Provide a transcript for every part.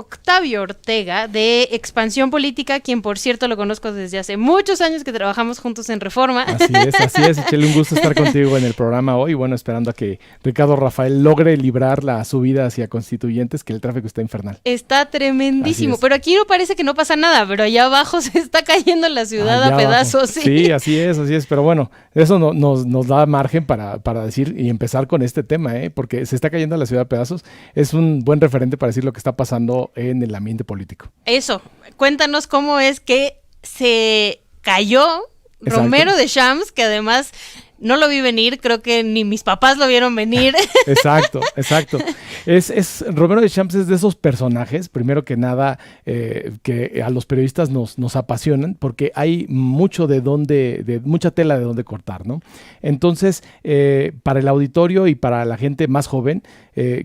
Octavio Ortega, de Expansión Política, quien por cierto lo conozco desde hace muchos años que trabajamos juntos en Reforma. Así es, Itzel, un gusto estar contigo en el programa hoy, bueno, esperando a que Ricardo Rafael logre librar la subida hacia Constituyentes, que el tráfico está infernal. Está tremendísimo, pero aquí no parece que no pasa nada, pero allá abajo se está cayendo la ciudad a pedazos. Sí, así es, pero bueno, eso nos da margen para decir y empezar con este tema, porque se está cayendo la ciudad a pedazos, es un buen referente para decir lo que está pasando en el ambiente político. Eso, cuéntanos cómo es que se cayó Romero de Champs, que además no lo vi venir, creo que ni mis papás lo vieron venir. Exacto. Romero de Champs es de esos personajes, primero que nada, que a los periodistas nos apasionan, porque hay mucha tela de dónde cortar, ¿no? Entonces, para el auditorio y para la gente más joven,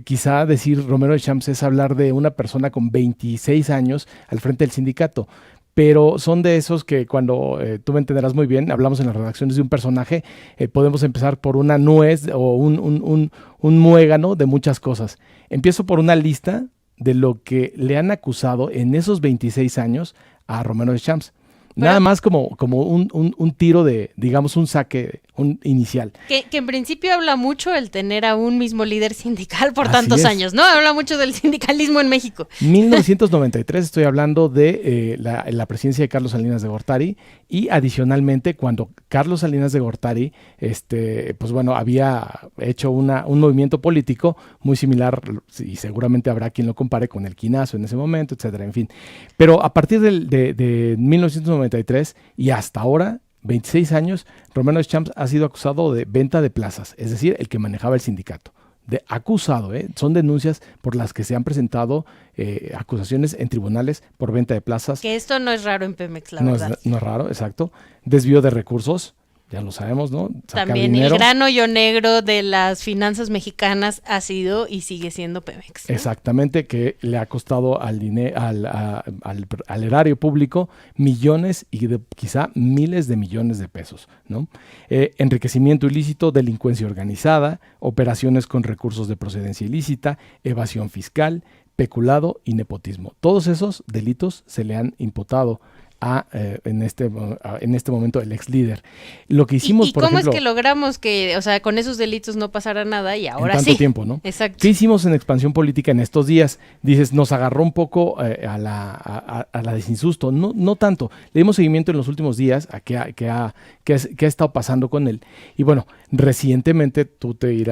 quizá decir Romero de Champs es hablar de una persona con 26 años al frente del sindicato. Pero son de esos que cuando tú me entenderás muy bien, hablamos en las redacciones de un personaje, podemos empezar por una nuez o un muégano de muchas cosas. Empiezo por una lista de lo que le han acusado en esos 26 años a Romero de Champs. Nada más como un tiro de, digamos, un saque inicial. Que en principio habla mucho el tener a un mismo líder sindical por tantos años, ¿no? Habla mucho del sindicalismo en México. 1993 estoy hablando de la presidencia de Carlos Salinas de Gortari, y adicionalmente cuando Carlos Salinas de Gortari, pues bueno, había hecho un movimiento político muy similar, y seguramente habrá quien lo compare con el Quinazo en ese momento, etcétera, en fin. Pero a partir de 1993 y hasta ahora, 26 años, Romero de Champs ha sido acusado de venta de plazas, es decir, el que manejaba el sindicato. Acusado, son denuncias por las que se han presentado acusaciones en tribunales por venta de plazas. Que esto no es raro en Pemex, la verdad. No es raro, exacto. Desvío de recursos, ya lo sabemos, ¿no? Sacar también dinero. El gran hoyo negro de las finanzas mexicanas ha sido y sigue siendo Pemex, ¿no? Exactamente, que le ha costado al erario público millones y quizá miles de millones de pesos, ¿no? Enriquecimiento ilícito, delincuencia organizada, operaciones con recursos de procedencia ilícita, evasión fiscal, peculado y nepotismo. Todos esos delitos se le han imputado en este momento el ex líder. Lo que hicimos, por ejemplo, ¿cómo es que logramos que, o sea, con esos delitos no pasara nada y ahora en tanto tiempo, ¿no? Exacto. ¿Qué hicimos en Expansión Política en estos días? Dices, nos agarró un poco a la desinsusto. No tanto. Le dimos seguimiento en los últimos días a qué ha estado pasando con él. Y bueno, recientemente, tú te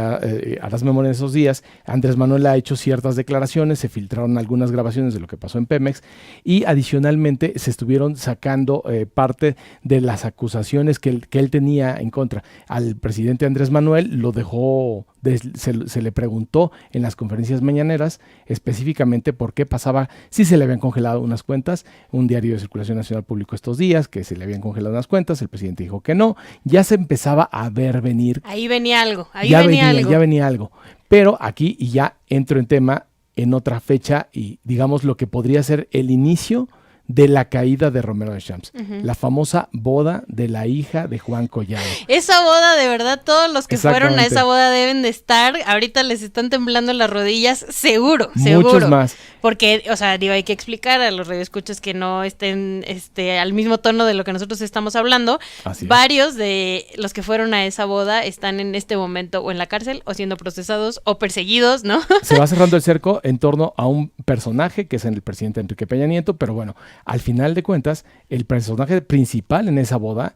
harás memoria de esos días, Andrés Manuel ha hecho ciertas declaraciones, se filtraron algunas grabaciones de lo que pasó en Pemex y adicionalmente se estuvieron sacando parte de las acusaciones que él tenía en contra. Al presidente Andrés Manuel lo dejó, se le preguntó en las conferencias mañaneras específicamente por qué pasaba, si se le habían congelado unas cuentas, un diario de circulación nacional publicó estos días que se le habían congelado unas cuentas, el presidente dijo que no, ya se empezaba a ver venir. Ahí venía algo, ya venía algo. Pero aquí, y ya entro en tema, en otra fecha, y digamos lo que podría ser el inicio de la caída de Romero de Champs, la famosa boda de la hija de Juan Collado. Esa boda, de verdad, todos los que fueron a esa boda deben de estar, ahorita les están temblando las rodillas, seguro. Muchos más. Porque, o sea, digo, hay que explicar a los radioescuchas que no estén al mismo tono de lo que nosotros estamos hablando. Varios de los que fueron a esa boda están en este momento o en la cárcel o siendo procesados o perseguidos, ¿no? Se va cerrando el cerco en torno a un personaje que es el presidente Enrique Peña Nieto, pero bueno, al final de cuentas, el personaje principal en esa boda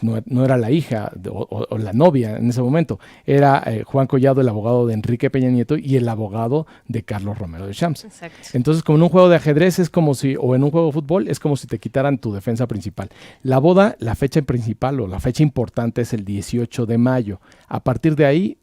no era la hija o la novia en ese momento, era Juan Collado, el abogado de Enrique Peña Nieto y el abogado de Carlos Romero de Champs. Exacto. Entonces, como en un juego de ajedrez o en un juego de fútbol, es como si te quitaran tu defensa principal. La boda, la fecha principal o la fecha importante es el 18 de mayo. A partir de ahí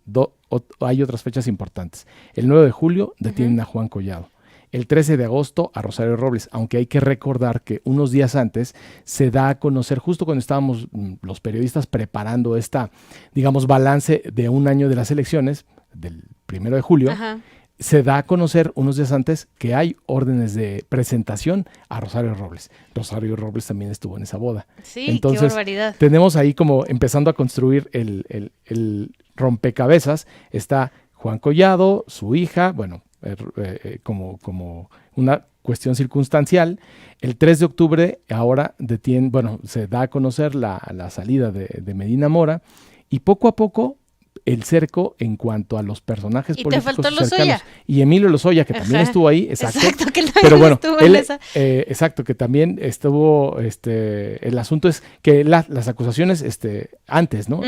hay otras fechas importantes. El 9 de julio detienen a Juan Collado. El 13 de agosto a Rosario Robles, aunque hay que recordar que unos días antes se da a conocer, justo cuando estábamos los periodistas preparando digamos, balance de un año de las elecciones, del 1 de julio, se da a conocer unos días antes que hay órdenes de presentación a Rosario Robles. Rosario Robles también estuvo en esa boda. Sí, entonces, qué barbaridad. Tenemos ahí como empezando a construir el rompecabezas. Está Juan Collado, su hija, bueno, como una cuestión circunstancial. El 3 de octubre ahora se da a conocer la salida de Medina Mora, y poco a poco el cerco en cuanto a los personajes políticos cercanos. Lozoya. Y Emilio Lozoya, que también estuvo ahí, exacto que también pero bueno, estuvo en esa. Exacto, que también estuvo, el asunto es que las acusaciones antes, ¿no?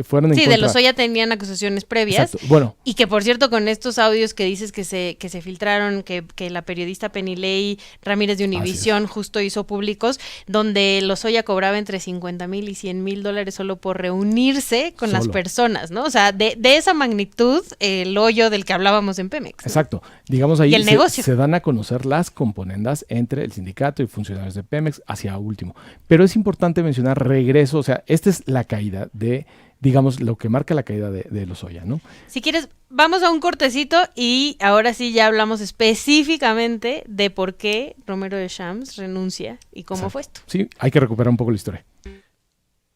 Fueron en contra. De Lozoya tenían acusaciones previas. Exacto. Bueno. Y que, por cierto, con estos audios que dices que se filtraron, que la periodista Penilei Ramírez de Univisión justo hizo públicos, donde Lozoya cobraba entre $50,000 y $100,000 solo por reunirse con las personas, ¿no? O sea, de esa magnitud, el hoyo del que hablábamos en Pemex, ¿no? Exacto. Digamos, ahí negocio. Se dan a conocer las componendas entre el sindicato y funcionarios de Pemex hacia último. Pero es importante mencionar regreso, o sea, esta es la caída digamos, lo que marca la caída de Lozoya, ¿no? Si quieres, vamos a un cortecito y ahora sí ya hablamos específicamente de por qué Romero de Champs renuncia y cómo fue esto. Sí, hay que recuperar un poco la historia.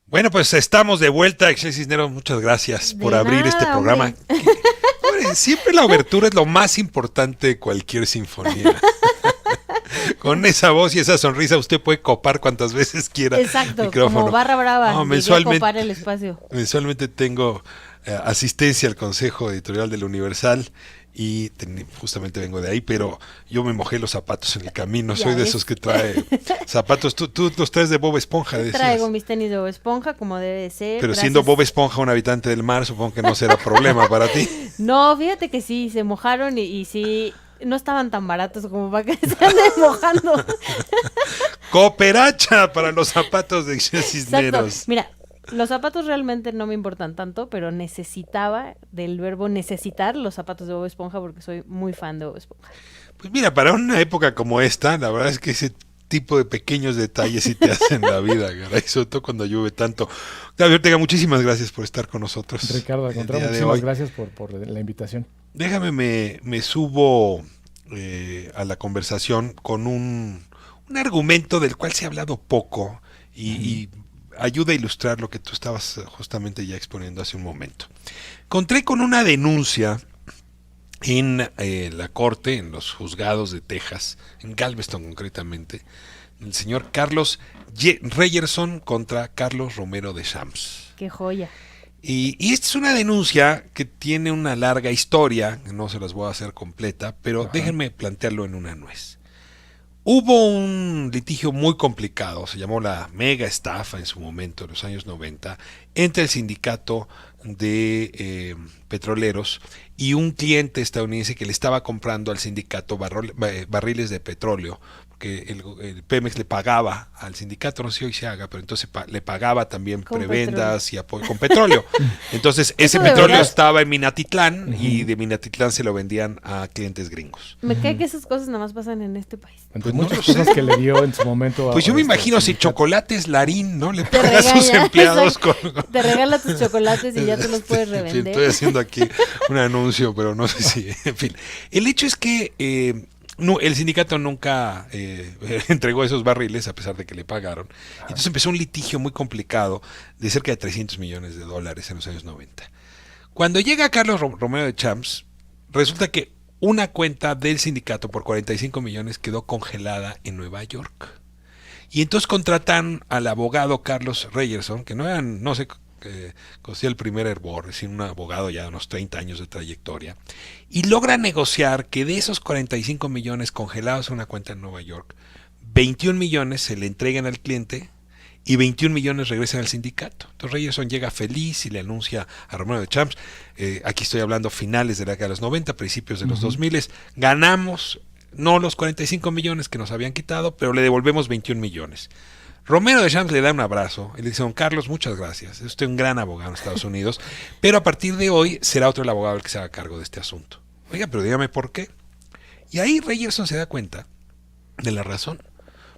Bueno, pues estamos de vuelta, Excel Cisneros, muchas gracias por abrir este programa. Siempre la obertura es lo más importante de cualquier sinfonía. Con esa voz y esa sonrisa usted puede copar cuantas veces quiera. Exacto, micrófono. Como barra brava, mensualmente copar el espacio. Mensualmente tengo asistencia al Consejo Editorial del Universal y justamente vengo de ahí, pero yo me mojé los zapatos en el camino. Soy de esos que trae zapatos. Tú los traes de Bob Esponja, decías. Traigo mis tenis de Bob Esponja, como debe de ser. Pero siendo Bob Esponja un habitante del mar, supongo que no será problema para ti. No, fíjate que sí, se mojaron y sí, no estaban tan baratos como para que se anden mojando. Cooperacha para los zapatos de Cisneros. Exacto. Mira, los zapatos realmente no me importan tanto, pero necesitaba del verbo necesitar los zapatos de Bob Esponja porque soy muy fan de Bob Esponja. Pues mira, para una época como esta, la verdad es que ese tipo de pequeños detalles sí te hacen la vida, caray, sobre todo cuando llueve tanto. Octavio Ortega, muchísimas gracias por estar con nosotros. Ricardo, al contrario, muchísimas gracias por la invitación. Déjame, me subo a la conversación con un argumento del cual se ha hablado poco y ayuda a ilustrar lo que tú estabas justamente ya exponiendo hace un momento. Encontré con una denuncia en la corte, en los juzgados de Texas, en Galveston concretamente, el señor Carlos Reyerson contra Carlos Romero de Champs. ¡Qué joya! Y esta es una denuncia que tiene una larga historia, no se las voy a hacer completa, pero déjenme plantearlo en una nuez. Hubo un litigio muy complicado, se llamó la mega estafa en su momento, en los años 90, entre el sindicato de petroleros y un cliente estadounidense que le estaba comprando al sindicato barriles de petróleo, que el Pemex le pagaba al sindicato, no sé si hoy se haga, pero entonces le pagaba también con prebendas petróleo. Y apoyo con petróleo. Entonces ese petróleo estaba en Minatitlán y de Minatitlán se lo vendían a clientes gringos. Me cae que esas cosas nada más pasan en este país. Pues muchas cosas que le dio en su momento. Pues yo me imagino si Chocolates Larín, ¿no? Le paga a sus empleados te regala tus chocolates y ya te los puedes revender. Estoy haciendo aquí un anuncio, pero no sé si, en fin. El hecho es que el sindicato nunca entregó esos barriles a pesar de que le pagaron. Entonces empezó un litigio muy complicado de cerca de $300 millones en los años 90. Cuando llega Carlos Romero de Champs, resulta que una cuenta del sindicato por 45 millones quedó congelada en Nueva York. Y entonces contratan al abogado Carlos Reyerson, que no se conocía el primer hervor, sino un abogado ya de unos 30 años de trayectoria, y logra negociar que de esos 45 millones congelados en una cuenta en Nueva York, 21 millones se le entregan al cliente y 21 millones regresan al sindicato. Entonces Reyerson llega feliz y le anuncia a Romero de Champs, aquí estoy hablando finales de la década de los 90, principios de los 2000, ganamos no los 45 millones que nos habían quitado, pero le devolvemos 21 millones. Romero de Champs le da un abrazo y le dice: don Carlos, muchas gracias, es usted un gran abogado en Estados Unidos, pero a partir de hoy será otro el abogado el que se haga cargo de este asunto. Oiga, pero dígame por qué. Y ahí Reyerson se da cuenta de la razón,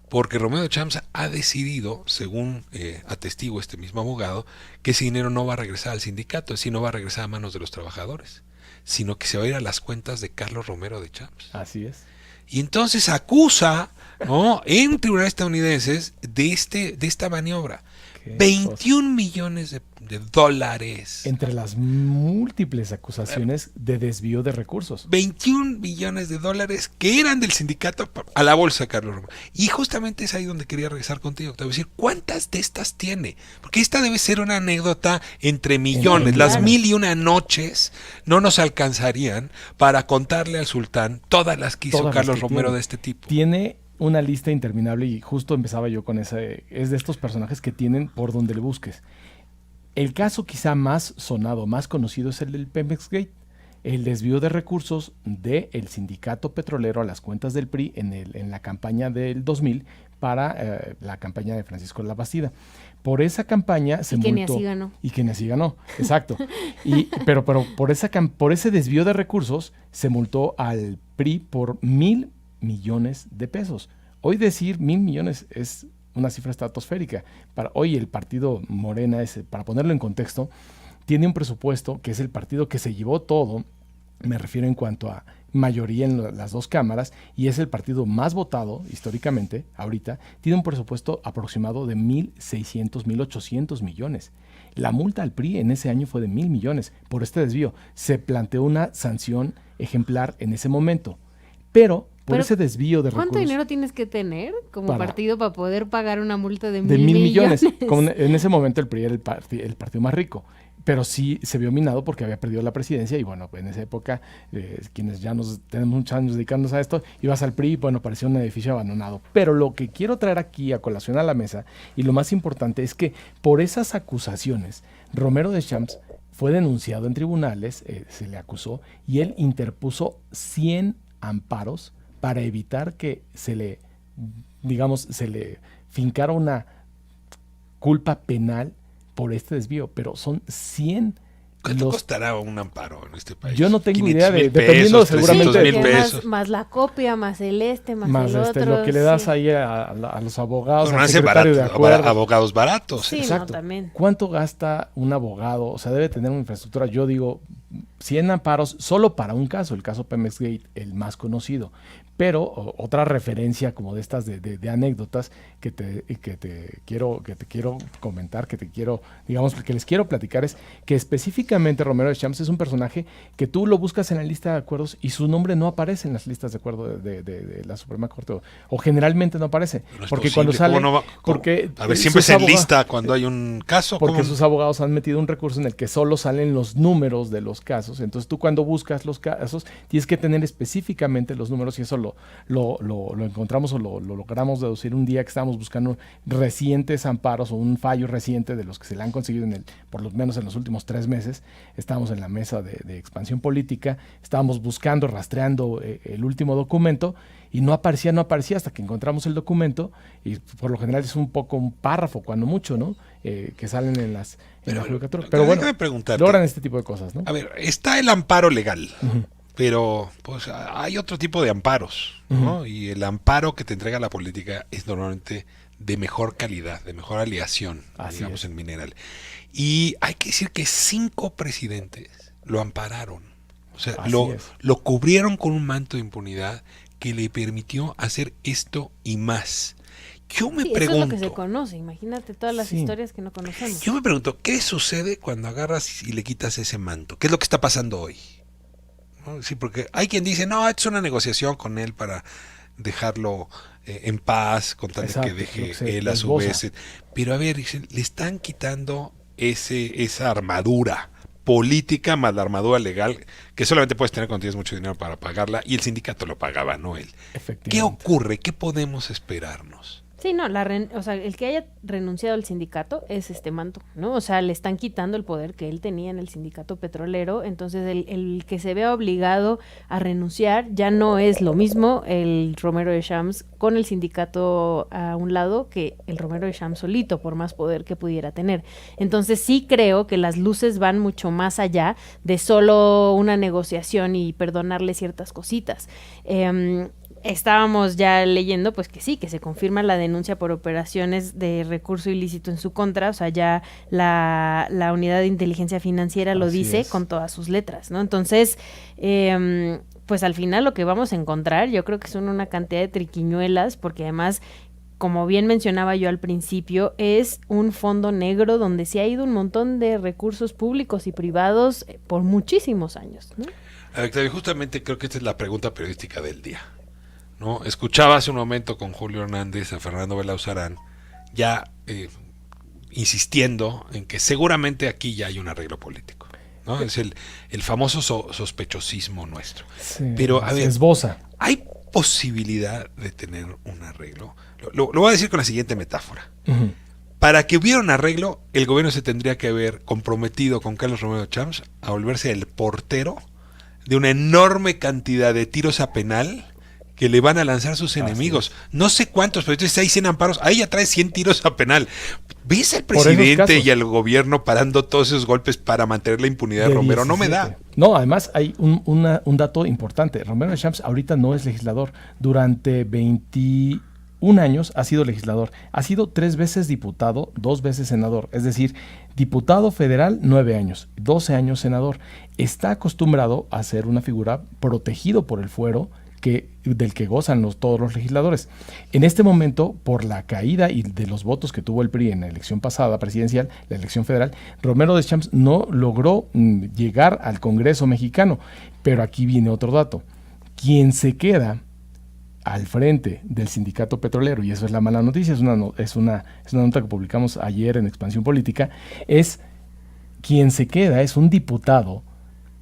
porque Romero de Champs ha decidido, según atestigua este mismo abogado, que ese dinero no va a regresar al sindicato, es decir, no va a regresar a manos de los trabajadores, sino que se va a ir a las cuentas de Carlos Romero de Champs. Así es. Y entonces acusa, ¿no?, en tribunales estadounidenses de esta maniobra. 21 millones de dólares. Entre las múltiples acusaciones de desvío de recursos. 21 billones de dólares que eran del sindicato a la bolsa, Carlos Romero. Y justamente es ahí donde quería regresar contigo. Te voy a decir, ¿cuántas de estas tiene? Porque esta debe ser una anécdota entre millones. Las 1001 noches no nos alcanzarían para contarle al sultán todas las que hizo Carlos Romero de este tipo. Tiene una lista interminable y justo empezaba yo con ese. Es de estos personajes que tienen por donde le busques. El caso quizá más sonado, más conocido es el del Pemex Gate, el desvío de recursos del sindicato petrolero a las cuentas del PRI en la campaña del 2000 para la campaña de Francisco Labastida. Por esa campaña se multó. Y que ni así ganó. Y que ni así ganó, exacto. Pero por ese desvío de recursos se multó al PRI por 1,000 millones de pesos. Hoy decir 1,000 millones es una cifra estratosférica. Hoy el partido Morena, para ponerlo en contexto, tiene un presupuesto que es el partido que se llevó todo, me refiero en cuanto a mayoría en las dos cámaras, y es el partido más votado históricamente, ahorita, tiene un presupuesto aproximado de 1,600, 1,800 millones. La multa al PRI en ese año fue de 1,000 millones por este desvío. Se planteó una sanción ejemplar en ese momento, pero ese desvío de recursos. ¿Cuánto dinero tienes que tener como partido para poder pagar una multa de 1,000 millones? Como en ese momento el PRI era el partido más rico, pero sí se vio minado porque había perdido la presidencia y bueno, en esa época, quienes ya tenemos muchos años dedicándonos a esto, ibas al PRI y bueno, parecía un edificio abandonado. Pero lo que quiero traer aquí a colación a la mesa, y lo más importante es que por esas acusaciones, Romero Deschamps fue denunciado en tribunales, se le acusó y él interpuso 100 amparos para evitar que se le fincara una culpa penal por este desvío, pero son 100. ¿Cuánto costará un amparo en este país? Yo no tengo idea, dependiendo seguramente pesos. Más la copia, más el más el otro. Lo que le das ahí a los abogados, bueno, al secretario de acuerdo. Abogados baratos. Sí, exacto. No, también. ¿Cuánto gasta un abogado? O sea, debe tener una infraestructura. Yo digo, 100 amparos solo para un caso, el caso Pemex Gate, el más conocido. Pero otra referencia como de estas de anécdotas que te quiero comentar, que les quiero platicar, es que específicamente Romero Deschamps es un personaje que tú lo buscas en la lista de acuerdos y su nombre no aparece en las listas de acuerdo de la Suprema Corte, o generalmente no aparece. No es porque posible. Cuando sale... ¿Cómo no va? Porque a ver, siempre se enlista cuando hay un caso. Porque sus abogados han metido un recurso en el que solo salen los números de los casos. Entonces tú cuando buscas los casos tienes que tener específicamente los números, y eso lo encontramos o lo logramos deducir un día que estábamos buscando recientes amparos o un fallo reciente de los que se le han conseguido por lo menos en los últimos 3 meses. Estábamos en la mesa de expansión política, estábamos buscando, rastreando el último documento y no aparecía hasta que encontramos el documento, y por lo general es un párrafo, cuando mucho, ¿no? Que salen en la judicatura. Pero bueno, logran este tipo de cosas, ¿no? A ver, está el amparo legal. Uh-huh. Pero pues hay otro tipo de amparos, ¿no? Uh-huh. Y el amparo que te entrega la política es normalmente de mejor calidad, de mejor aleación, digamos, en mineral. Y hay que decir que 5 presidentes lo ampararon. O sea, lo cubrieron con un manto de impunidad que le permitió hacer esto y más. Yo me pregunto... Eso es lo que se conoce, imagínate todas las historias que no conocemos. Yo me pregunto, ¿qué sucede cuando agarras y le quitas ese manto? ¿Qué es lo que está pasando hoy? ¿No? Sí, porque hay quien dice, no, esto es una negociación con él para dejarlo en paz, con tal de que deje él a su vez. Pero a ver, le están quitando esa armadura política más la armadura legal que solamente puedes tener cuando tienes mucho dinero para pagarla, y el sindicato lo pagaba, no él. ¿Qué ocurre? ¿Qué podemos esperarnos? Sí, no, el que haya renunciado al sindicato es este manto, ¿no? O sea, le están quitando el poder que él tenía en el sindicato petrolero, entonces el que se vea obligado a renunciar ya no es lo mismo el Romero Deschamps con el sindicato a un lado que el Romero Deschamps solito, por más poder que pudiera tener. Entonces sí creo que las luces van mucho más allá de solo una negociación y perdonarle ciertas cositas. Estábamos ya leyendo pues que sí, que se confirma la denuncia por operaciones de recurso ilícito en su contra, o sea, ya la unidad de inteligencia financiera lo dice con todas sus letras, ¿no? Entonces, pues al final lo que vamos a encontrar, yo creo que son una cantidad de triquiñuelas, porque además como bien mencionaba yo al principio, es un fondo negro donde se ha ido un montón de recursos públicos y privados por muchísimos años, ¿no? Octavio, justamente creo que esta es la pregunta periodística del día, ¿no? Escuchaba hace un momento con Julio Hernández a Fernando Belauzarán ya insistiendo en que seguramente aquí ya hay un arreglo político, ¿no? Es el famoso sospechosismo nuestro. Sí, pero a ver, esboza. ¿hay posibilidad de tener un arreglo? Lo voy a decir con la siguiente metáfora. Uh-huh. Para que hubiera un arreglo, el gobierno se tendría que haber comprometido con Carlos Romero Champs a volverse el portero de una enorme cantidad de tiros a penal que le van a lanzar sus enemigos. No sé cuántos, pero entonces hay 100 amparos. Ahí ya trae 100 tiros a penal. ¿Ves al presidente y al gobierno parando todos esos golpes para mantener la impunidad de Romero? 17. No me da. No, además hay un dato importante. Romero Champs ahorita no es legislador. Durante 21 años ha sido legislador. Ha sido 3 veces diputado, 2 veces senador. Es decir, diputado federal 9 años, 12 años senador. Está acostumbrado a ser una figura protegido por el fuero del que gozan todos los legisladores. En este momento, por la caída y de los votos que tuvo el PRI en la elección pasada presidencial, la elección federal, Romero de Champs no logró llegar al Congreso mexicano. Pero aquí viene otro dato. Quien se queda al frente del sindicato petrolero, y eso es la mala noticia, es una nota que publicamos ayer en Expansión Política, quien se queda es un diputado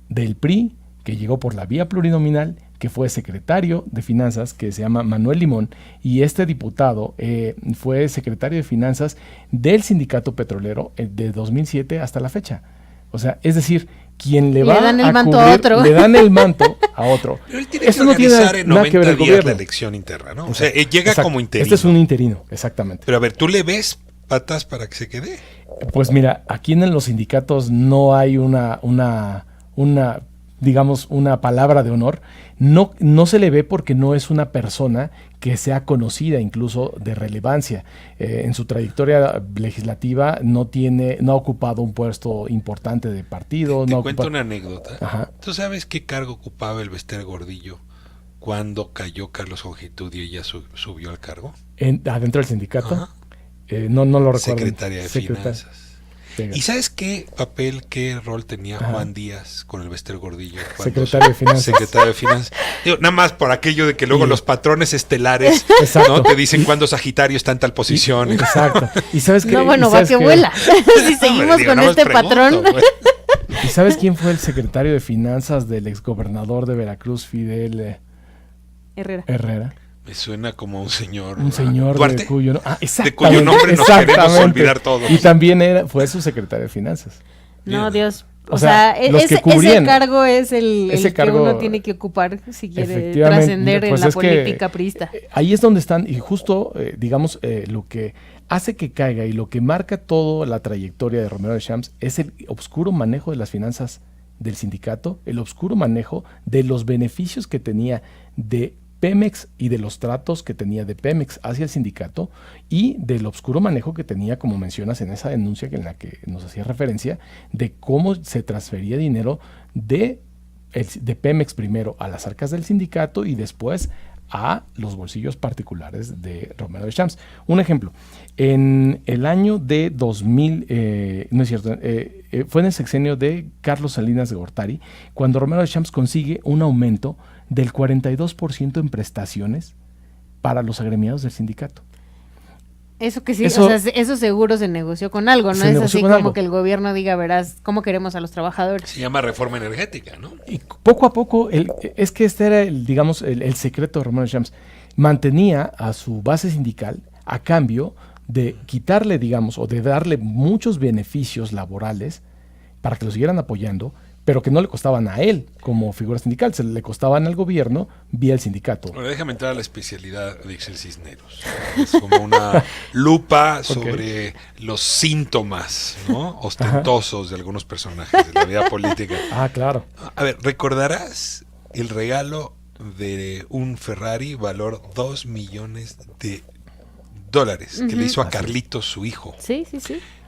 del PRI que llegó por la vía plurinominal, que fue secretario de Finanzas, que se llama Manuel Limón, y este diputado fue secretario de Finanzas del sindicato petrolero de 2007 hasta la fecha. O sea, es decir, quien le dan el manto a otro. Le dan el manto a otro. Pero él tiene que organizar en 90 días la elección interna, ¿no? O sea, llega como interino. Este es un interino, exactamente. Pero a ver, ¿tú le ves patas para que se quede? Pues mira, aquí en los sindicatos no hay una digamos, una palabra de honor. No se le ve porque no es una persona que sea conocida, incluso de relevancia. En su trayectoria legislativa no ha ocupado un puesto importante de partido. Te cuento una anécdota. Ajá. ¿Tú sabes qué cargo ocupaba el Bester Gordillo cuando cayó Carlos Ongitud y ella subió al cargo? ¿Adentro del sindicato? No lo recuerdo. Secretaria de Finanzas. ¿Y sabes qué rol tenía Juan Díaz con el Bester Gordillo? Secretario de Finanzas. Secretario de Finanzas. Digo, nada más por aquello de que luego los patrones estelares, ¿no? Te dicen cuándo Sagitario está en tal posición. Exacto. ¿Y sabes qué? No, bueno, va que vuela. Si seguimos con este patrón. ¿Y sabes quién fue el secretario de Finanzas del exgobernador de Veracruz, Fidel Herrera? Me suena como un señor Duarte, de cuyo nombre nos queremos olvidar todos. Y también fue su secretario de Finanzas. No, Dios. O sea ese cargo es el que uno tiene que ocupar si quiere trascender en la política priista. Ahí es donde están, y justo, digamos, lo que hace que caiga y lo que marca toda la trayectoria de Romero de Champs es el oscuro manejo de las finanzas del sindicato, el oscuro manejo de los beneficios que tenía de Pemex y de los tratos que tenía de Pemex hacia el sindicato y del oscuro manejo que tenía, como mencionas en esa denuncia en la que nos hacía referencia, de cómo se transfería dinero de Pemex primero a las arcas del sindicato y después a los bolsillos particulares de Romero de Champs. Un ejemplo, en el año de 2000, no es cierto, fue en el sexenio de Carlos Salinas de Gortari, cuando Romero de Champs consigue un aumento del 42% en prestaciones para los agremiados del sindicato. Eso que sí, eso seguro se negoció con algo, ¿no? Es así como que el gobierno diga, verás, cómo queremos a los trabajadores. Se llama reforma energética, ¿no? Y poco a poco, es que este era el secreto de Romero de Champs. Mantenía a su base sindical a cambio de quitarle, digamos, o de darle muchos beneficios laborales para que lo siguieran apoyando, pero que no le costaban a él como figura sindical, se le costaban al gobierno vía el sindicato. Ahora déjame entrar a la especialidad de Ixchel Cisneros. Es como una lupa sobre los síntomas, ¿no? Ostentosos de algunos personajes de la vida política. Claro. A ver, ¿recordarás el regalo de un Ferrari valor $2 millones que le hizo a Carlitos, su hijo? Sí.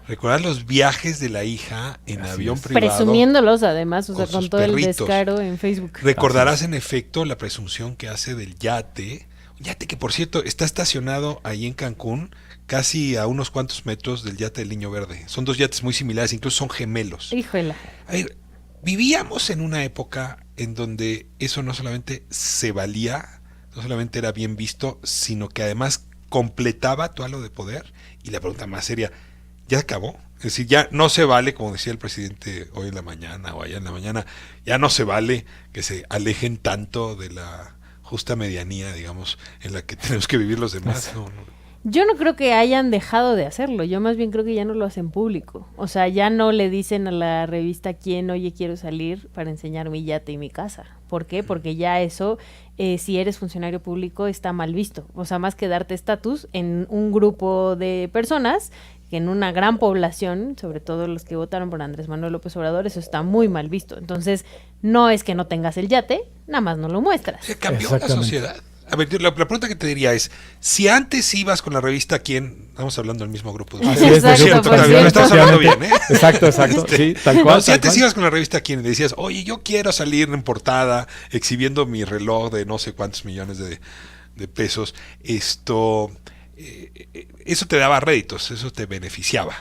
Recordar los viajes de la hija en avión privado. Presumiéndolos además, con todo perritos. El descaro en Facebook. Recordarás en efecto la presunción que hace del yate. yate que, por cierto, está estacionado ahí en Cancún, casi a unos cuantos metros del yate del Niño Verde. Son 2 yates muy similares, incluso son gemelos. Híjole. A ver, vivíamos en una época en donde eso no solamente se valía, no solamente era bien visto, sino que además completaba tu halo de poder. Y la pregunta más seria, ¿ya acabó? Es decir, ya no se vale, como decía el presidente hoy en la mañana o allá en la mañana, ya no se vale que se alejen tanto de la justa medianía, digamos, en la que tenemos que vivir los demás. No. Yo no creo que hayan dejado de hacerlo, yo más bien creo que ya no lo hacen público. O sea, ya no le dicen a la revista Quién, oye, quiero salir para enseñar mi yate y mi casa. ¿Por qué? Porque ya eso, si eres funcionario público, está mal visto. O sea, más que darte estatus en un grupo de personas, que en una gran población, sobre todo los que votaron por Andrés Manuel López Obrador, eso está muy mal visto. Entonces, no es que no tengas el yate, nada más no lo muestras. Se cambió la sociedad. A ver, la pregunta que te diría es, si antes ibas con la revista Quién, estamos hablando del mismo grupo. Estamos hablando bien, ¿eh? Exacto, sí, tal cual. No, si antes ibas con la revista Quién y decías, oye, yo quiero salir en portada exhibiendo mi reloj de no sé cuántos millones de pesos, eso te daba réditos, eso te beneficiaba.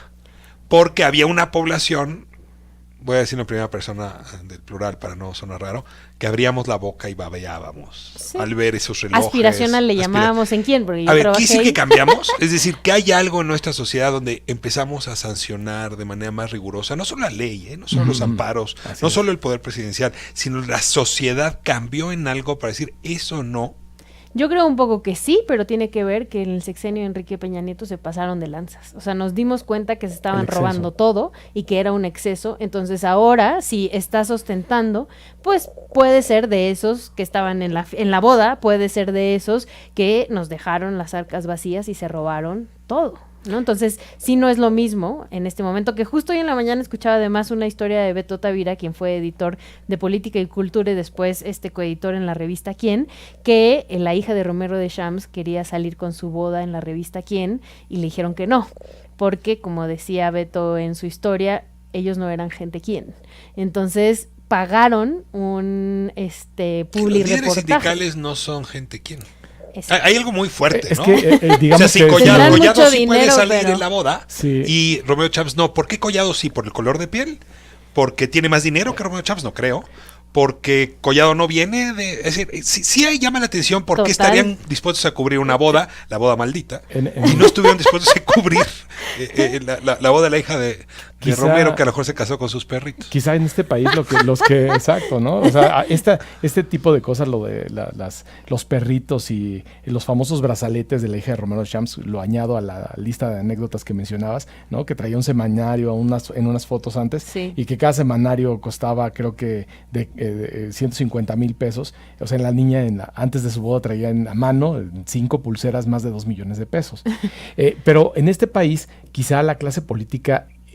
Porque había una población, voy a decir en primera persona del plural para no sonar raro, que abríamos la boca y babeábamos al ver esos relojes. Aspiracional le llamábamos en Quién, porque yo a ver, ¿qué trabajé sí ahí? que cambiamos? Es decir, que hay algo en nuestra sociedad donde empezamos a sancionar de manera más rigurosa, no solo la ley, no solo los amparos, no solo el poder presidencial, sino la sociedad cambió en algo para decir, eso no. Yo creo un poco que sí, pero tiene que ver que en el sexenio de Enrique Peña Nieto se pasaron de lanzas. O sea, nos dimos cuenta que se estaban robando todo y que era un exceso. Entonces ahora, si estás ostentando, pues puede ser de esos que estaban en la boda, puede ser de esos que nos dejaron las arcas vacías y se robaron todo, ¿no? Entonces, sí no es lo mismo en este momento, que justo hoy en la mañana escuchaba además una historia de Beto Tavira, quien fue editor de Política y Cultura y después coeditor en la revista Quién, que la hija de Romero de Champs quería salir con su boda en la revista Quién y le dijeron que no, porque como decía Beto en su historia, ellos no eran gente Quién. Entonces pagaron un publireportaje. Los líderes sindicales no son gente Quién. Hay algo muy fuerte, ¿no? Digamos, o sea, si Collado sí dinero, puede salir pero en la boda y Romeo Champs no. ¿Por qué Collado sí? ¿Por el color de piel? ¿Porque tiene más dinero que Romeo Champs? No creo. Porque Collado no viene de... Es decir, sí ahí llama la atención porque estarían dispuestos a cubrir una boda, la boda maldita, y no estuvieron dispuestos a cubrir la boda de la hija de Romero, que a lo mejor se casó con sus perritos. Quizá en este país exacto, ¿no? O sea, este tipo de cosas, lo de los perritos y los famosos brazaletes de la hija de Romero Champs, lo añado a la lista de anécdotas que mencionabas, ¿no? Que traía un semanario en unas fotos antes, y que cada semanario costaba, creo que, de 150,000 pesos. O sea, la niña antes de su boda traía en la mano 5 pulseras, más de 2 millones de pesos. Pero en este país, quizá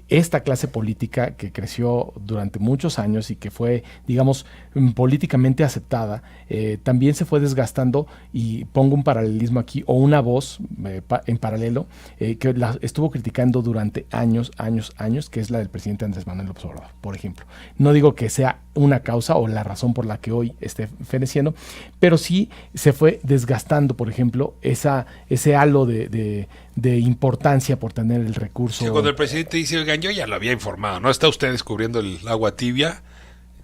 esta clase política que creció durante muchos años y que fue, digamos, políticamente aceptada, también se fue desgastando, y pongo un paralelismo aquí, o una voz en paralelo, que estuvo criticando durante años, que es la del presidente Andrés Manuel López Obrador, por ejemplo. No digo que sea una causa o la razón por la que hoy esté feneciendo, pero sí se fue desgastando, por ejemplo, ese halo de importancia por tener el recurso. Sí, cuando el presidente dice, oigan, yo ya lo había informado, ¿no? Está usted descubriendo el agua tibia.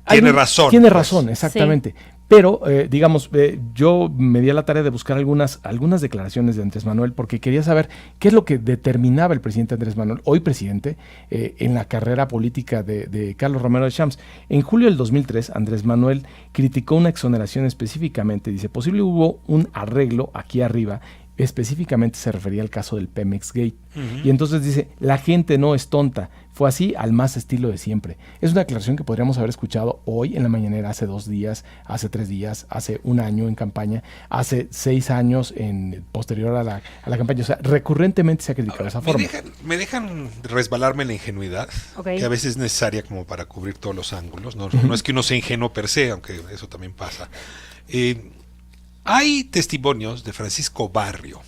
Tiene razón, exactamente. Sí. Pero, digamos, yo me di a la tarea de buscar algunas declaraciones de Andrés Manuel, porque quería saber qué es lo que determinaba el presidente Andrés Manuel, hoy presidente, en la carrera política de Carlos Romero de Champs. En julio del 2003, Andrés Manuel criticó una exoneración específicamente. Dice, posible hubo un arreglo aquí arriba. Específicamente se refería al caso del Pemex Gate. Y entonces dice, la gente no es tonta, fue así al más estilo de siempre. Es una declaración que podríamos haber escuchado hoy en la mañanera, hace 2 días, hace 3 días, hace 1 año en campaña, hace 6 años posterior a la campaña. O sea, recurrentemente se ha criticado de esa forma. Me dejan resbalarme la ingenuidad, que a veces es necesaria como para cubrir todos los ángulos. No es que uno sea ingenuo per se, aunque eso también pasa. Hay testimonios de Francisco Barrio,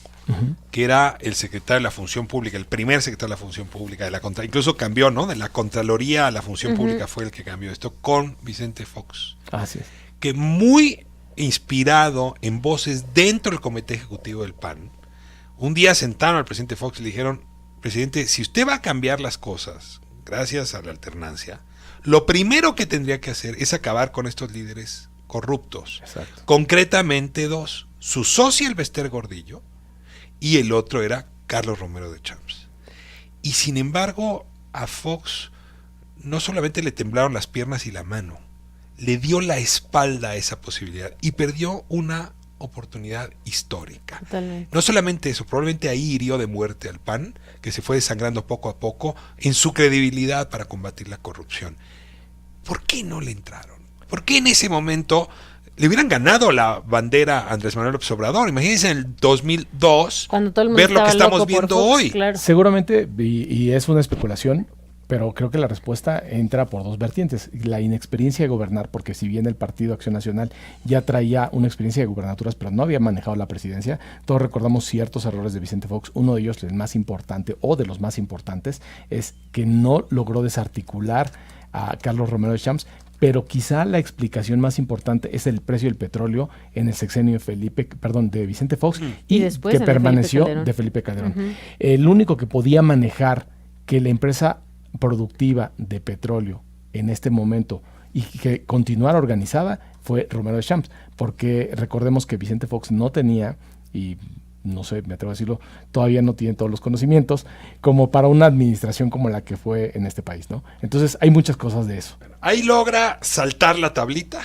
que era el secretario de la Función Pública, el primer secretario de la Función Pública, incluso cambió, ¿no? De la Contraloría a la Función Pública fue el que cambió esto, con Vicente Fox. Así es. Que muy inspirado en voces dentro del comité ejecutivo del PAN. Un día sentaron al presidente Fox y le dijeron: presidente, si usted va a cambiar las cosas gracias a la alternancia, lo primero que tendría que hacer es acabar con estos líderes corruptos. Exacto. Concretamente dos: su socio, el Bester Gordillo, y el otro era Carlos Romero de Champs. Y sin embargo, a Fox no solamente le temblaron las piernas y la mano, le dio la espalda a esa posibilidad y perdió una oportunidad histórica. Totalmente. No solamente eso, probablemente ahí hirió de muerte al PAN, que se fue desangrando poco a poco en su credibilidad para combatir la corrupción. ¿Por qué no le entraron? ¿Por qué en ese momento le hubieran ganado la bandera a Andrés Manuel López Obrador? Imagínense en el 2002 Cuando todo el mundo ver lo que estaba estamos loco por viendo Fox, hoy. claro. Seguramente, y es una especulación, pero creo que la respuesta entra por dos vertientes. La inexperiencia de gobernar, porque si bien el Partido Acción Nacional ya traía una experiencia de gubernaturas, pero no había manejado la presidencia, todos recordamos ciertos errores de Vicente Fox. Uno de ellos, el más importante, o de los más importantes, es que no logró desarticular a Carlos Romero de Champs, pero quizá la explicación más importante es el precio del petróleo en el sexenio de Vicente Fox y después que permaneció de Felipe Calderón. El único que podía manejar que la empresa productiva de petróleo en este momento y que continuara organizada fue Romero de Champs, porque recordemos que Vicente Fox no tenía, y no sé, me atrevo a decirlo, todavía no tiene todos los conocimientos como para una administración como la que fue en este país, ¿no? Entonces hay muchas cosas de eso. Ahí logra saltar la tablita,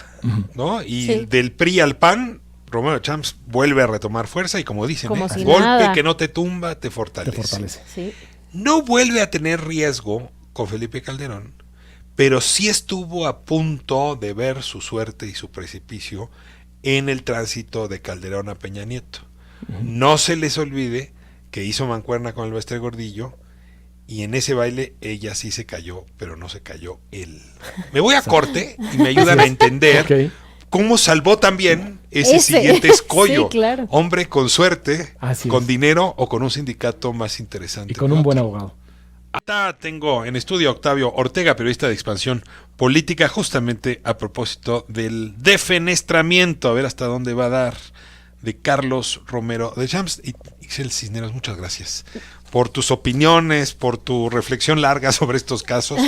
¿no? Y Sí. del PRI al PAN, Romero de Champs vuelve a retomar fuerza y como dicen, Como si golpe nada. que no te tumba, te fortalece. Te fortalece. Sí. No vuelve a tener riesgo con Felipe Calderón, pero sí estuvo a punto de ver su suerte y su precipicio en el tránsito de Calderón a Peña Nieto. No se les olvide que hizo mancuerna con el Bester Gordillo y en ese baile ella sí se cayó, pero no se cayó él. Me voy a corte y me ayudan a entender Ok. cómo salvó también ese siguiente escollo. Sí, claro. Hombre con suerte, Así con es. dinero o con un sindicato más interesante. Y con que un buen otro. abogado. Acá tengo en estudio a Octavio Ortega, periodista de Expansión Política, justamente a propósito del defenestramiento, a ver hasta dónde va a dar, de Carlos Romero de Champs. Y Ixel Cisneros, muchas gracias por tus opiniones, por tu reflexión larga sobre estos casos.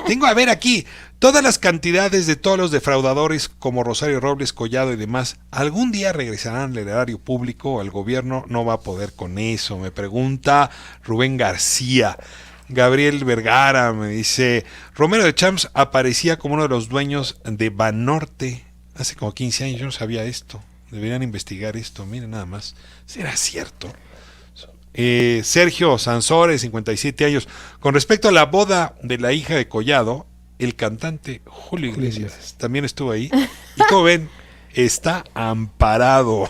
Tengo a ver aquí todas las cantidades de todos los defraudadores como Rosario Robles, Collado y demás. ¿Algún día regresarán al erario público? ¿El gobierno no va a poder con eso? Me pregunta Rubén García. Gabriel Vergara me dice: Romero de Champs aparecía como uno de los dueños de Banorte hace como 15 años. Yo no sabía esto. Deberían investigar esto. Miren nada más. ¿Será cierto? Sergio Sansores, 57 años. Con respecto a la boda de la hija de Collado, el cantante Julio Iglesias también estuvo ahí. Y como ven, está amparado.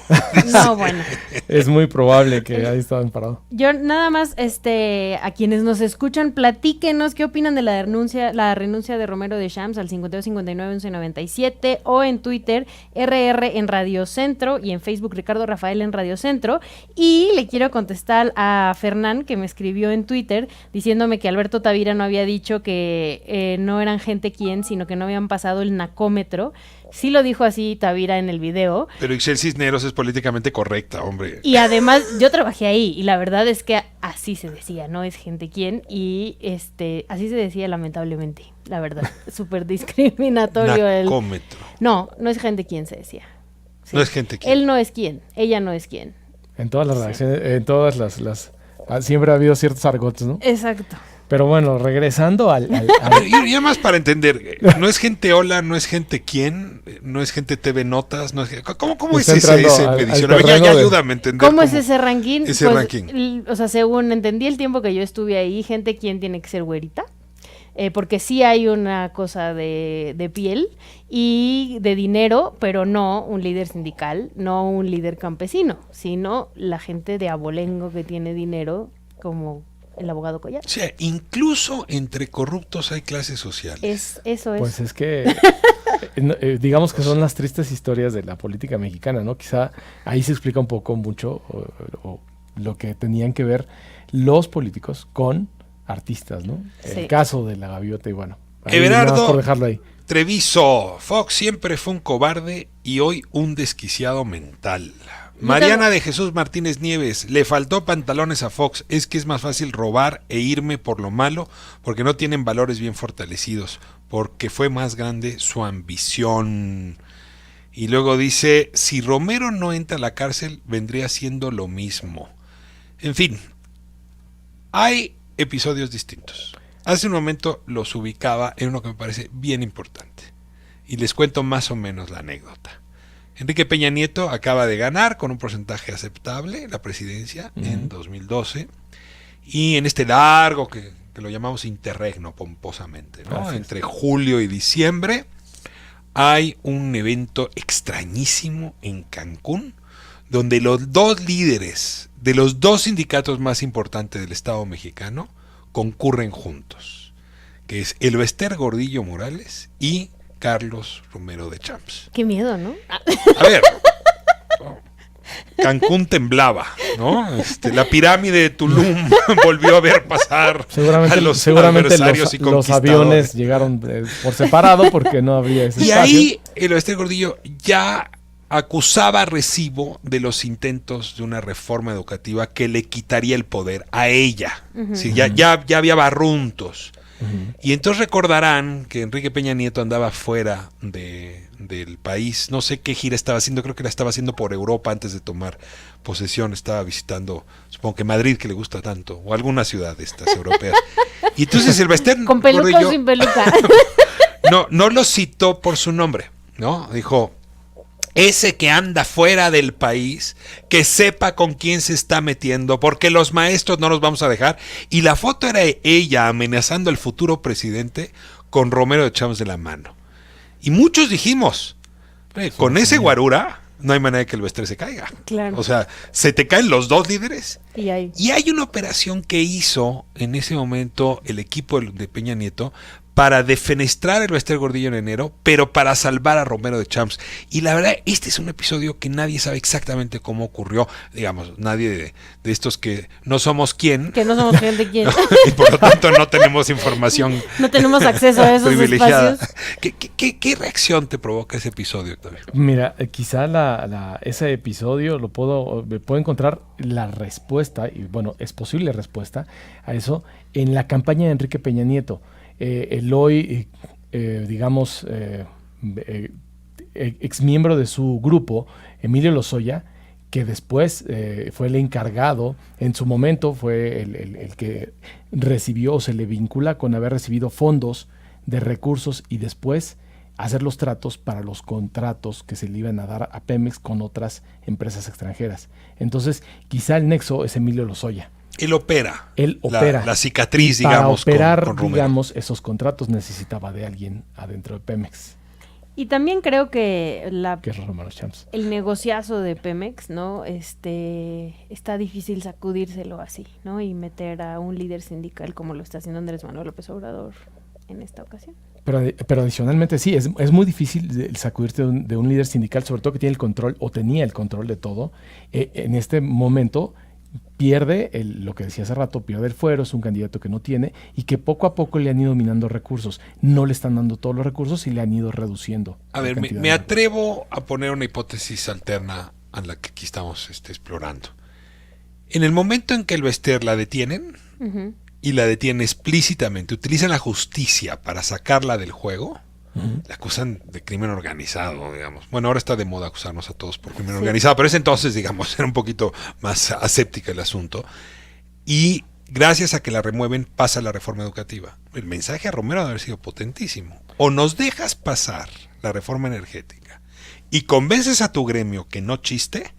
No, bueno. Es muy probable que haya estado amparado. Yo nada más, a quienes nos escuchan, platíquenos qué opinan de la renuncia de Romero de Champs al 5259-1197 o en Twitter, RR en Radio Centro y en Facebook, Ricardo Rafael en Radio Centro. Y le quiero contestar a Fernán, que me escribió en Twitter diciéndome que Alberto Tavira no había dicho que no eran gente quien, sino que no habían pasado el nacómetro. Sí lo dijo así Tavira en el video. Pero Ixel Cisneros es políticamente correcta, hombre. Y además, yo trabajé ahí y la verdad es que así se decía, no es gente quien, y así se decía lamentablemente, la verdad, súper discriminatorio. Nacómetro. No es gente quien se decía. Sí. No es gente quien. Él no es quien, ella no es quien. En todas las redacciones, en todas las siempre ha habido ciertos argotes, ¿no? Exacto. Pero bueno, regresando al Y nada más para entender, no es gente hola, no es gente quién, no es gente TV Notas, no es, ¿cómo es Está ese entrando al medición? A ver, terreno ya de- ayúdame a entender. ¿Cómo es ese ranking? ese ranking? O sea, según entendí el tiempo que yo estuve ahí, gente quien tiene que ser güerita. Porque sí hay una cosa de piel y de dinero, pero no un líder sindical, no un líder campesino, sino la gente de abolengo que tiene dinero, como el abogado Collado. O sea, incluso entre corruptos hay clases sociales. Eso es. Pues es que digamos que son las tristes historias de la política mexicana, ¿no? Quizá ahí se explica un poco mucho o lo que tenían que ver los políticos con artistas, ¿no? Sí. El caso de la gaviota y bueno, Everardo por dejarlo ahí. Treviso, Fox siempre fue un cobarde y hoy un desquiciado mental. Mariana de Jesús Martínez Nieves, le faltó pantalones a Fox, es que es más fácil robar e irme por lo malo porque no tienen valores bien fortalecidos, porque fue más grande su ambición. Y luego dice, si Romero no entra a la cárcel, vendría siendo lo mismo. En fin, hay episodios distintos. Hace un momento los ubicaba en uno que me parece bien importante. Y les cuento más o menos la anécdota. Enrique Peña Nieto acaba de ganar con un porcentaje aceptable la presidencia en 2012. Y en este largo, que lo llamamos interregno pomposamente, ¿no? Entre julio y diciembre, hay un evento extrañísimo en Cancún, donde los dos líderes de los dos sindicatos más importantes del Estado mexicano concurren juntos, que es Elvester Gordillo Morales y Carlos Romero de Champs. Qué miedo, ¿no? A ver, Cancún temblaba, ¿no? La pirámide de Tulum volvió a ver pasar seguramente a los adversarios y los aviones llegaron por separado porque no había ese espacio. Y ahí Elvester Gordillo ya acusaba a Recibo de los intentos de una reforma educativa que le quitaría el poder a ella. Sí, ya había barruntos. Y entonces recordarán que Enrique Peña Nieto andaba fuera del país, no sé qué gira estaba haciendo, creo que la estaba haciendo por Europa antes de tomar posesión, estaba visitando, supongo que Madrid, que le gusta tanto, o alguna ciudad de estas europeas. Y entonces Elvester con peluca o sin peluca. no lo citó por su nombre, ¿no? Dijo, ese que anda fuera del país, que sepa con quién se está metiendo, porque los maestros no los vamos a dejar. Y la foto era ella amenazando al futuro presidente con Romero de Champs de la mano. Y muchos dijimos, con ese guarura no hay manera de que el Elvester se caiga. Claro. O sea, se te caen los dos líderes. Y hay una operación que hizo en ese momento el equipo de Peña Nieto para defenestrar a Elvester Gordillo en enero, pero para salvar a Romero de Champs. Y la verdad, este es un episodio que nadie sabe exactamente cómo ocurrió. Digamos, nadie de estos que no somos quién. Que no somos gente quién. Y por lo tanto no tenemos información. No tenemos acceso a esos espacios. ¿Qué reacción te provoca ese episodio, Octavio? Mira, quizá ese episodio puedo encontrar la respuesta, y bueno, es posible respuesta a eso, en la campaña de Enrique Peña Nieto. El hoy, ex miembro de su grupo, Emilio Lozoya, que después fue el encargado, en su momento fue el que recibió o se le vincula con haber recibido fondos de recursos y después hacer los tratos para los contratos que se le iban a dar a Pemex con otras empresas extranjeras. Entonces, quizá el nexo es Emilio Lozoya. Él opera. La cicatriz, digamos, para operar, con Romero. Digamos, esos contratos necesitaba de alguien adentro de Pemex. Y también creo que que es Romero Champs. El negociazo de Pemex, ¿no? Está difícil sacudírselo así, ¿no? Y meter a un líder sindical como lo está haciendo Andrés Manuel López Obrador en esta ocasión. Pero adicionalmente sí, es muy difícil sacudirte de un líder sindical, sobre todo que tiene el control o tenía el control de todo. En este momento pierde lo que decía hace rato, pierde el fuero, es un candidato que no tiene y que poco a poco le han ido minando recursos. No le están dando todos los recursos y le han ido reduciendo. A ver, me atrevo a poner una hipótesis alterna a la que aquí estamos explorando. En el momento en que el Elvester la detienen, y la detienen explícitamente, utilizan la justicia para sacarla del juego, la acusan de crimen organizado, digamos. Bueno, ahora está de moda acusarnos a todos por crimen organizado, pero ese entonces, digamos, era un poquito más aséptica el asunto. Y gracias a que la remueven, pasa la reforma educativa. El mensaje a Romero debe haber sido potentísimo. O nos dejas pasar la reforma energética y convences a tu gremio que no chiste,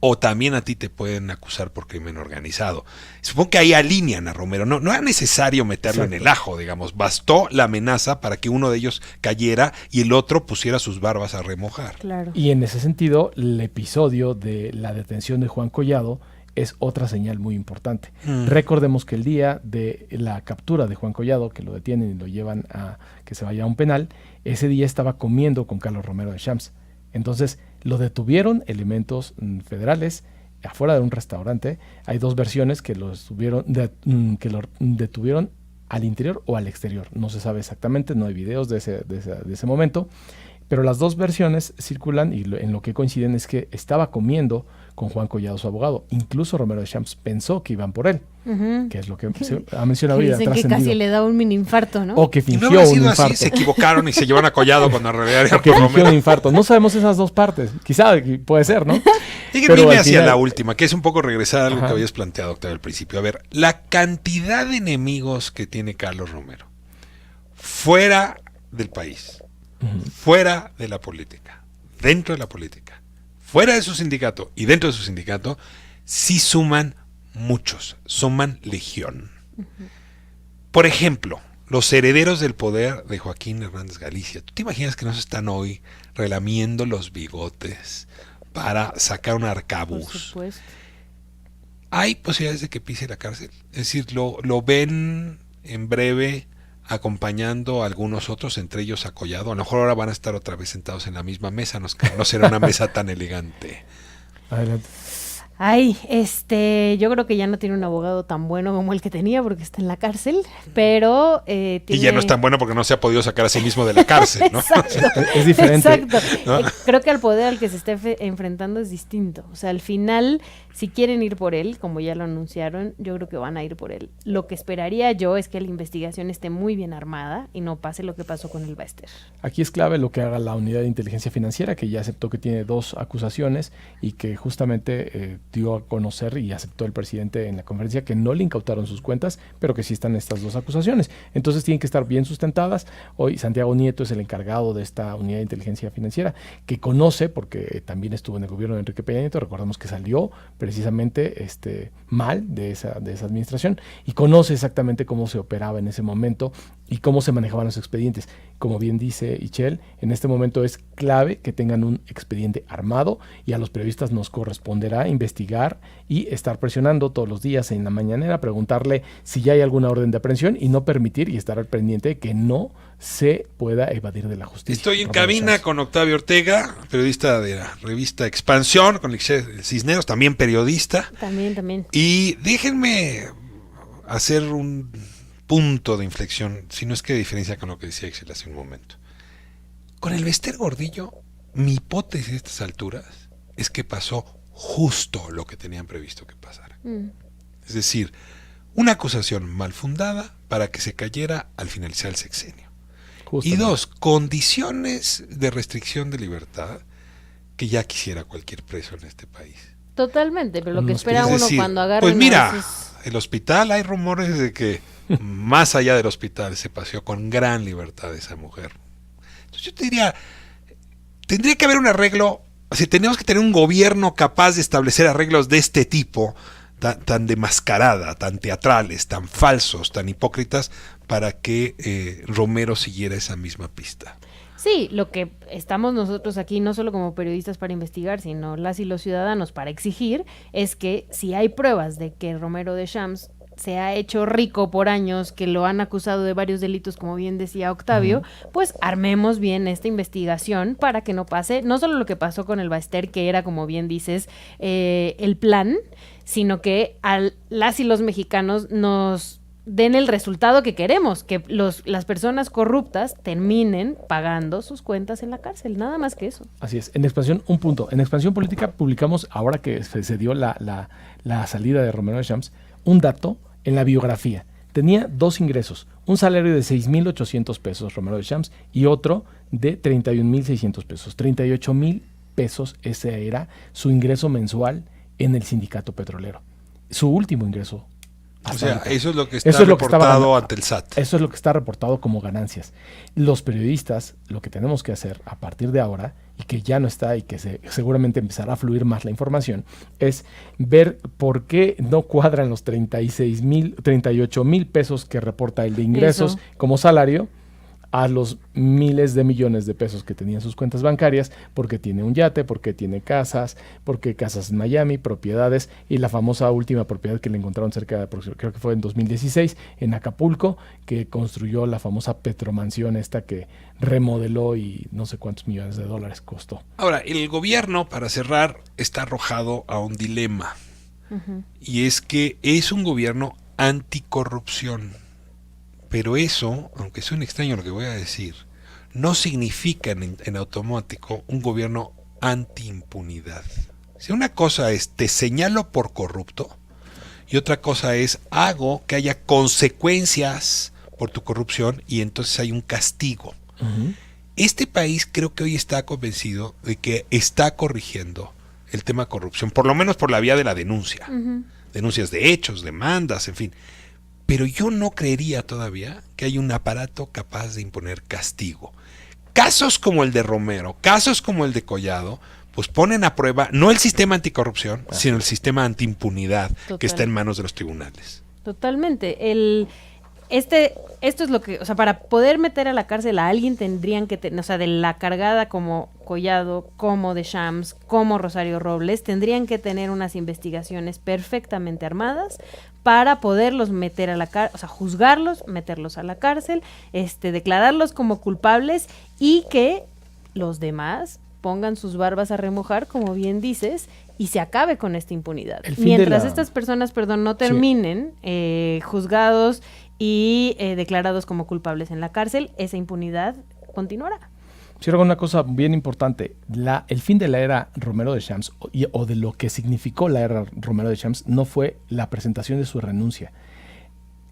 o también a ti te pueden acusar por crimen organizado. Supongo que ahí alinean a Romero. No era necesario meterlo en el ajo, digamos. Bastó la amenaza para que uno de ellos cayera y el otro pusiera sus barbas a remojar. Claro. Y en ese sentido, el episodio de la detención de Juan Collado es otra señal muy importante. Recordemos que el día de la captura de Juan Collado, que lo detienen y lo llevan a que se vaya a un penal, ese día estaba comiendo con Carlos Romero de Champs. Entonces, lo detuvieron elementos federales afuera de un restaurante. Hay dos versiones que lo detuvieron al interior o al exterior. No se sabe exactamente, no hay videos de ese momento, pero las dos versiones circulan y en lo que coinciden es que estaba comiendo con Juan Collado, su abogado. Incluso Romero Deschamps pensó que iban por él, que es lo que se ha mencionado. Dicen que casi le da un mini infarto, ¿no? O que fingió y no un sido infarto. Así, se equivocaron y se llevaron a Collado cuando en realidad era O que por fingió Romero. un infarto. No sabemos esas dos partes. Quizá puede ser, ¿no? Díganme al hacia final- la última, que es un poco regresar a algo Ajá. que habías planteado, Octavio, al principio. A ver, la cantidad de enemigos que tiene Carlos Romero, fuera del país, fuera de la política, dentro de la política, fuera de su sindicato y dentro de su sindicato, sí suman muchos, suman legión. Por ejemplo, los herederos del poder de Joaquín Hernández Galicia. ¿Tú te imaginas que no se están hoy relamiendo los bigotes para sacar un Por arcabuz? supuesto. Hay posibilidades de que pise la cárcel. Es decir, lo ven en breve acompañando a algunos otros, entre ellos a Collado. A lo mejor ahora van a estar otra vez sentados en la misma mesa. No será una mesa tan elegante. Adelante. Ay, yo creo que ya no tiene un abogado tan bueno como el que tenía porque está en la cárcel, pero Y ya no es tan bueno porque no se ha podido sacar a sí mismo de la cárcel, ¿no? Exacto. Es diferente. Exacto. ¿No? Creo que al poder al que se está enfrentando es distinto. O sea, al final, si quieren ir por él, como ya lo anunciaron, yo creo que van a ir por él. Lo que esperaría yo es que la investigación esté muy bien armada y no pase lo que pasó con el Baester. Aquí es clave lo que haga la Unidad de Inteligencia Financiera, que ya aceptó que tiene 2 acusaciones y que justamente dio a conocer y aceptó el presidente en la conferencia que no le incautaron sus cuentas, pero que sí están estas 2 acusaciones. Entonces tienen que estar bien sustentadas. Hoy Santiago Nieto es el encargado de esta Unidad de Inteligencia Financiera, que conoce, porque también estuvo en el gobierno de Enrique Peña Nieto, recordamos que salió precisamente mal de esa administración, y conoce exactamente cómo se operaba en ese momento y cómo se manejaban los expedientes. Como bien dice Ichel, en este momento es clave que tengan un expediente armado y a los periodistas nos corresponderá investigar y estar presionando todos los días en la mañanera, preguntarle si ya hay alguna orden de aprehensión y no permitir y estar al pendiente de que no se pueda evadir de la justicia. Estoy en cabina con Octavio Ortega, periodista de la revista Expansión, con Ixchel Cisneros, también periodista. También. Y déjenme hacer un punto de inflexión, si no es que de diferencia con lo que decía Ixchel hace un momento. Con el Baester Gordillo, mi hipótesis a estas alturas es que pasó justo lo que tenían previsto que pasara. Es decir, una acusación mal fundada para que se cayera al finalizar el sexenio. Justamente. Y 2, condiciones de restricción de libertad que ya quisiera cualquier preso en este país. Totalmente, pero lo que Es espera Es uno decir, cuando agarra pues mira, el hospital, hay rumores de que más allá del hospital se paseó con gran libertad esa mujer. Entonces yo te diría, tendría que haber un arreglo, o sea, tenemos que tener un gobierno capaz de establecer arreglos de este tipo, tan de mascarada, tan teatrales, tan falsos, tan hipócritas, para que Romero siguiera esa misma pista. Sí, lo que estamos nosotros aquí, no solo como periodistas para investigar, sino las y los ciudadanos para exigir, es que si hay pruebas de que Romero Deschamps se ha hecho rico por años, que lo han acusado de varios delitos, como bien decía Octavio, pues armemos bien esta investigación para que no pase, no solo lo que pasó con el Baester, que era, como bien dices, el plan, sino que las y los mexicanos nos den el resultado que queremos, que las personas corruptas terminen pagando sus cuentas en la cárcel, nada más que eso. Así es. En Expansión, un punto. En Expansión Política publicamos, ahora que se dio la salida de Romero Deschamps, un dato en la biografía. Tenía 2 ingresos, un salario de 6,800 pesos Romero Deschamps y otro de 31,600 pesos. 38,000 pesos, ese era su ingreso mensual en el sindicato petrolero. Su último ingreso. O sea, ahorita. eso es lo que está Eso es lo que reportado ante el SAT. Eso es lo que está reportado como ganancias. Los periodistas, lo que tenemos que hacer a partir de ahora, y que ya no está y que seguramente empezará a fluir más la información, es ver por qué no cuadran los 38,000 pesos que reporta el de ingresos como salario a los miles de millones de pesos que tenía en sus cuentas bancarias, porque tiene un yate, porque tiene casas, porque casas en Miami, propiedades, y la famosa última propiedad que le encontraron cerca de, creo que fue en 2016, en Acapulco, que construyó la famosa Petromansión esta que remodeló y no sé cuántos millones de dólares costó. Ahora, el gobierno, para cerrar, está arrojado a un dilema, y es que es un gobierno anticorrupción, Pero eso, aunque suene extraño lo que voy a decir, no significa en automático un gobierno anti-impunidad. Si una cosa es te señalo por corrupto y otra cosa es hago que haya consecuencias por tu corrupción y entonces hay un castigo. Uh-huh. Este país creo que hoy está convencido de que está corrigiendo el tema de corrupción, por lo menos por la vía de la denuncia. Uh-huh. Denuncias de hechos, demandas, en fin. Pero yo no creería todavía que hay un aparato capaz de imponer castigo. Casos como el de Romero, casos como el de Collado, pues ponen a prueba no el sistema anticorrupción, sino el sistema antiimpunidad que está en manos de los tribunales. Totalmente. Esto es lo que, o sea, para poder meter a la cárcel a alguien tendrían que tener, o sea, de la cargada como Collado, como Deschamps, como Rosario Robles, tendrían que tener unas investigaciones perfectamente armadas para poderlos meter a la cárcel, o sea, juzgarlos, meterlos a la cárcel, declararlos como culpables y que los demás pongan sus barbas a remojar, como bien dices, y se acabe con esta impunidad. Mientras estas personas, no terminen juzgados y declarados como culpables en la cárcel, esa impunidad continuará. Sí, una cosa bien importante, el fin de la era Romero Deschamps o de lo que significó la era Romero Deschamps no fue la presentación de su renuncia.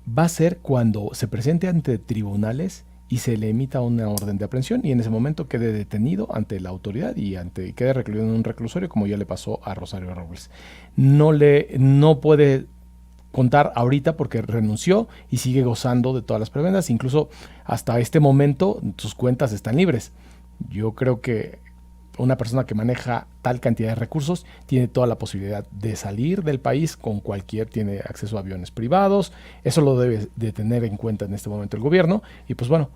Va a ser cuando se presente ante tribunales y se le emita una orden de aprehensión y en ese momento quede detenido ante la autoridad y quede recluido en un reclusorio, como ya le pasó a Rosario Robles. No puede contar ahorita porque renunció y sigue gozando de todas las prebendas, incluso hasta este momento sus cuentas están libres. Yo creo que una persona que maneja tal cantidad de recursos tiene toda la posibilidad de salir del país tiene acceso a aviones privados, eso lo debe de tener en cuenta en este momento el gobierno y pues bueno,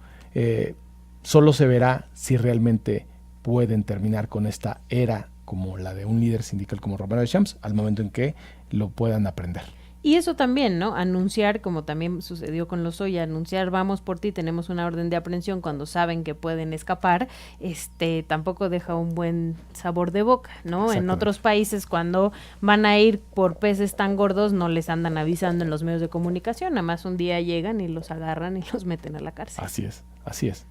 solo se verá si realmente pueden terminar con esta era como la de un líder sindical como Romero Deschamps al momento en que lo puedan aprender. Y eso también, ¿no? Anunciar, como también sucedió con Lozoya, anunciar vamos por ti, tenemos una orden de aprehensión cuando saben que pueden escapar, tampoco deja un buen sabor de boca, ¿no? En otros países cuando van a ir por peces tan gordos no les andan avisando en los medios de comunicación, nada más un día llegan y los agarran y los meten a la cárcel. Así es.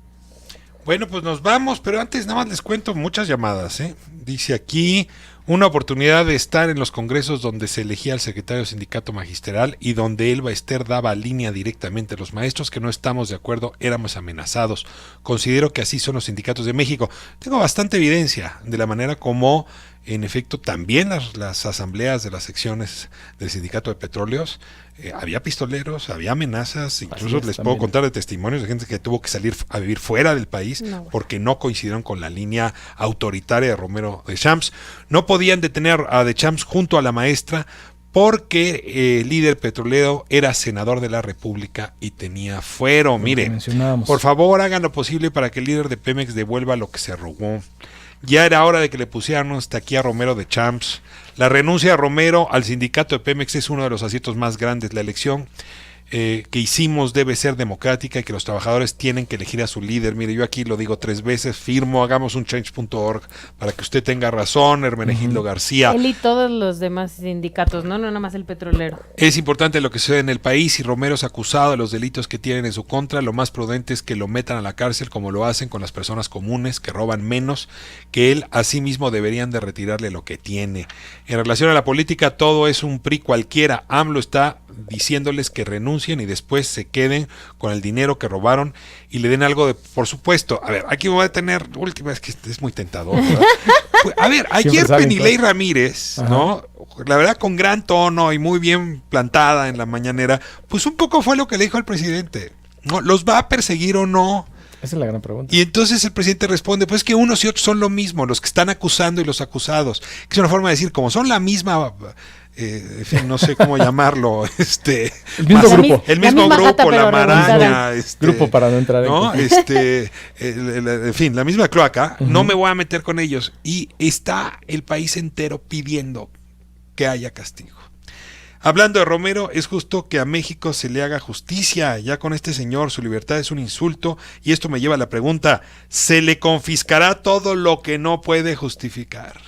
Bueno, pues nos vamos, pero antes nada más les cuento muchas llamadas, ¿eh? Dice aquí, una oportunidad de estar en los congresos donde se elegía al secretario del sindicato magisterial y donde Elba Ester daba línea directamente. Los maestros que no estamos de acuerdo éramos amenazados. Considero que así son los sindicatos de México. Tengo bastante evidencia de la manera como, en efecto, también las asambleas de las secciones del sindicato de petróleos, había pistoleros, había amenazas, incluso les puedo contar de testimonios de gente que tuvo que salir a vivir fuera del país porque no coincidieron con la línea autoritaria de Romero Deschamps. No podían detener a Deschamps junto a la maestra porque el líder petrolero era senador de la República y tenía fuero. Mire, por favor hagan lo posible para que el líder de Pemex devuelva lo que se robó. Ya era hora de que le pusieran hasta aquí a Romero Deschamps. La renuncia de Romero al sindicato de Pemex es uno de los aciertos más grandes. La elección que hicimos debe ser democrática y que los trabajadores tienen que elegir a su líder. Mire, yo aquí lo digo 3 veces, firmo, hagamos un change.org para que usted tenga razón, Hermenegildo García. Él y todos los demás sindicatos, no nada más el petrolero. Es importante lo que sucede en el país. Si Romero es acusado de los delitos que tienen en su contra, lo más prudente es que lo metan a la cárcel como lo hacen con las personas comunes que roban menos que él. Asimismo deberían de retirarle lo que tiene. En relación a la política, todo es un PRI cualquiera. AMLO está diciéndoles que renuncien y después se queden con el dinero que robaron y le den algo de, por supuesto. A ver, aquí voy a tener, última, es que es muy tentador, ¿verdad? A ver, ayer Penilei Ramírez, ¿no? La verdad con gran tono y muy bien plantada en la mañanera, pues un poco fue lo que le dijo al presidente, ¿no? ¿Los va a perseguir o no? Esa es la gran pregunta. Y entonces el presidente responde, pues que unos y otros son lo mismo, los que están acusando y los acusados. Que es una forma de decir, como son la misma, en fin, no sé cómo llamarlo, el mismo grupo, el mismo grupo, la maraña, grupo para no entrar ¿no? En fin, la misma cloaca, no me voy a meter con ellos. Y está el país entero pidiendo que haya castigo. Hablando de Romero, es justo que a México se le haga justicia. Ya con este señor, su libertad es un insulto. Y esto me lleva a la pregunta, ¿se le confiscará todo lo que no puede justificar?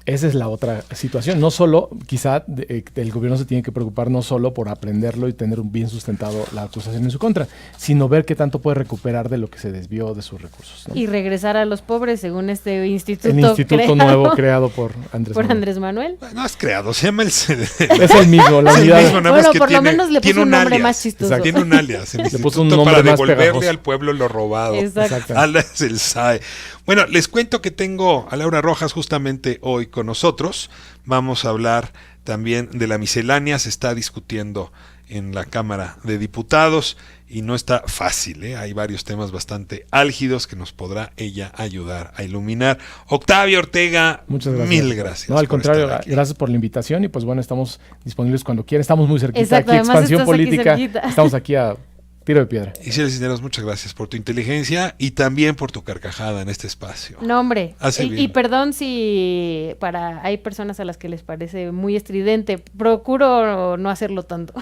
Esa es la otra situación. No solo, quizá el gobierno se tiene que preocupar no solo por aprenderlo y tener bien sustentado la acusación en su contra, sino ver qué tanto puede recuperar de lo que se desvió de sus recursos, ¿no? Y regresar a los pobres, según este instituto. El instituto nuevo creado por Andrés Manuel. No es creado, se llama es el mismo, la unidad. mismo, nada bueno, más que por lo menos le puso un nombre más chistoso. Exacto. Tiene un alias. El le instituto puso un nombre para más devolverle pegajoso al pueblo lo robado. Exacto. Alias el SAE. Bueno, les cuento que tengo a Laura Rojas justamente hoy con nosotros. Vamos a hablar también de la miscelánea. Se está discutiendo en la Cámara de Diputados y no está fácil, ¿eh? Hay varios temas bastante álgidos que nos podrá ella ayudar a iluminar. Octavio Ortega, muchas gracias. Mil gracias. No, al contrario, gracias por la invitación y pues bueno, estamos disponibles cuando quieran. Estamos muy cerquita. Exacto, aquí, Expansión Política. Aquí estamos aquí a tiro de piedra. Isidro Cisneros, muchas gracias por tu inteligencia y también por tu carcajada en este espacio. No, hombre. Y perdón si hay personas a las que les parece muy estridente. Procuro no hacerlo tanto.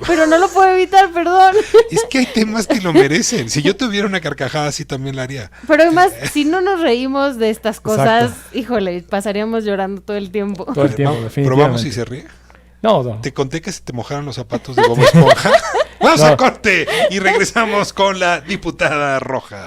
Pero no lo puedo evitar, perdón. Es que hay temas que lo merecen. Si yo tuviera una carcajada así también la haría. Pero además, si no nos reímos de estas cosas, Exacto. Híjole, pasaríamos llorando todo el tiempo. Todo el tiempo, definitivamente. ¿Probamos si se ríe? No. ¿Te conté que se te mojaron los zapatos de Bob Esponja? Vamos a corte y regresamos con la diputada Rojas.